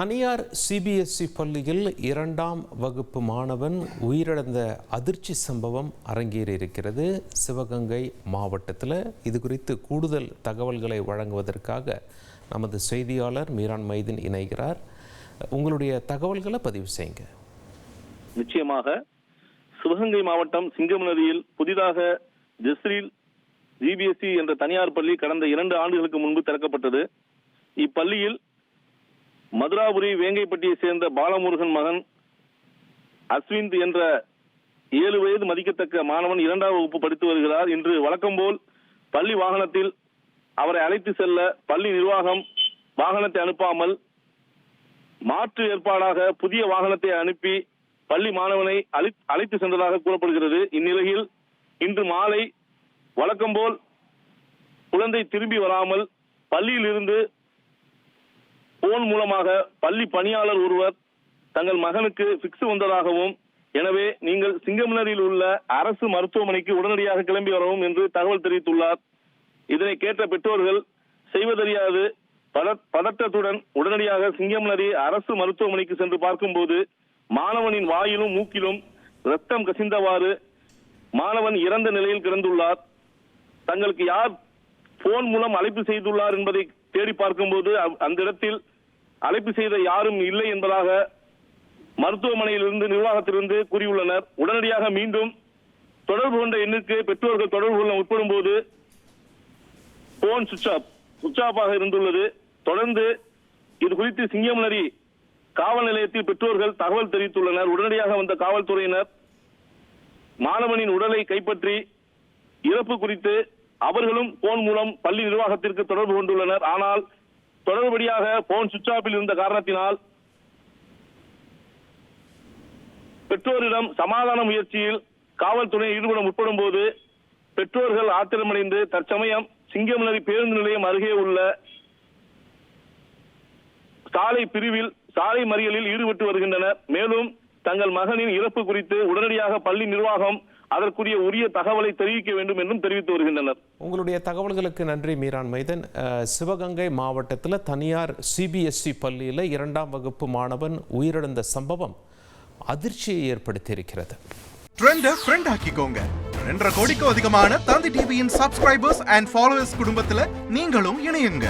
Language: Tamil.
தனியார் சிபிஎஸ்இ பள்ளியில் 2ஆம் வகுப்பு மாணவன் உயிரிழந்த அதிர்ச்சி சம்பவம் அரங்கேறியிருக்கிறது சிவகங்கை மாவட்டத்தில். இது குறித்து கூடுதல் தகவல்களை வழங்குவதற்காக நமது செய்தியாளர் மீரான் மைதீன் இணைகிறார். உங்களுடைய தகவல்களை பதிவு செய்யுங்க. நிச்சயமாக சிவகங்கை மாவட்டம் சிங்கம்நதியில் புதிதாக ஜஸ்ரீல் சிபிஎஸ்இ என்ற தனியார் பள்ளி கடந்த 2 ஆண்டுகளுக்கு முன்பு திறக்கப்பட்டது. இப்பள்ளியில் மதுராபுரி வேங்கைப்பட்டியை சேர்ந்த பாலமுருகன் மகன் அஸ்விந்த் என்ற 7 வயது மதிக்கத்தக்க மாணவன் 2ஆம் வகுப்பு படித்து வருகிறார். இன்று வழக்கம்போல் பள்ளி வாகனத்தில் அவரை அழைத்து செல்ல பள்ளி நிர்வாகம் வாகனத்தை அனுப்பாமல் மாற்று ஏற்பாடாக புதிய வாகனத்தை அனுப்பி பள்ளி மாணவனை அழைத்து சென்றதாக கூறப்படுகிறது. இந்நிலையில் இன்று மாலை வழக்கம்போல் குழந்தை திரும்பி வராமல் பள்ளியில் இருந்து போன் மூலமாக பள்ளி பணியாளர் ஒருவர் தங்கள் மகனுக்கு பிக்ஸ் வந்ததாகவும், எனவே நீங்கள் சிங்கம்நதியில் உள்ள அரசு மருத்துவமனைக்கு உடனடியாக கிளம்பி வரவும் என்று தகவல் தெரிவித்துள்ளார். இதனை கேட்ட பெற்றோர்கள் செய்வதறியாது பதட்டத்துடன் உடனடியாக சிங்கம்நதி அரசு மருத்துவமனைக்கு சென்று பார்க்கும்போது மாணவனின் வாயிலும் மூக்கிலும் ரத்தம் கசிந்தவாறு மாணவன் இறந்த நிலையில் கிடந்துள்ளார். தங்களுக்கு யார் போன் மூலம் அழைப்பு செய்துள்ளார் என்பதை தேடி பார்க்கும்போது அந்த இடத்தில் அழைப்பு செய்த யாரும் இல்லை என்பதாக மருத்துவமனையிலிருந்து நிர்வாகத்திலிருந்து கூறியுள்ளனர். உடனடியாக மீண்டும் தொடர்பு கொண்ட எண்ணுக்கு பெற்றோர்கள் தொடர்பு கொள்ள உட்படும் போது போன் சுவிட்ச் ஆஃப் இருந்துள்ளது. தொடர்ந்து இது குறித்து சிங்கம்நதி காவல் நிலையத்தில் பெற்றோர்கள் தகவல் தெரிவித்துள்ளனர். உடனடியாக வந்த காவல்துறையினர் மாணவனின் உடலை கைப்பற்றி இறப்பு குறித்து அவர்களும் போன் மூலம் பள்ளி நிர்வாகத்திற்கு தொடர்பு கொண்டுள்ளனர். ஆனால் தொடர்படியாக போன் சுவிட்ச் ஆஃபில் இருந்த காரணத்தினால் பெற்றோரிடம் சமாதான முயற்சியில் காவல்துறை ஈடுபட முற்படும் போது பெற்றோர்கள் ஆத்திரமடைந்து தற்சமயம் சிங்கம்நதி பேருந்து நிலையம் அருகே உள்ள சாலை பிரிவில் சாலை மறியலில் ஈடுபட்டு வருகின்றனர். மேலும் தங்கள் மகனின் இறப்பு குறித்து உடனடியாக பள்ளி நிர்வாகம் அதற்குரிய உரிய தகவலை தெரிவிக்க வேண்டும் என்றும் தெரிவித்து வருகின்றனர். உங்களுடைய தகவல்களுக்கு நன்றி மீரான் மைதீன். சிவகங்கை மாவட்டத்தில் தனியார் சிபிஎஸ்இ பள்ளியில் 2ஆம் வகுப்பு மாணவன் உயிரிழந்த சம்பவம் அதிர்ச்சியை ஏற்படுத்தியிருக்கிறது. ட்ரெண்டை ஃப்ரெண்ட் ஆக்கிக்கோங்க. 2.5 கோடிக்கும் அதிகமான தந்தி டிவியின் சப்ஸ்கிரைபர்ஸ் அண்ட் ஃபாலோவர்ஸ் குடும்பத்தில் நீங்களும் இணையுங்க.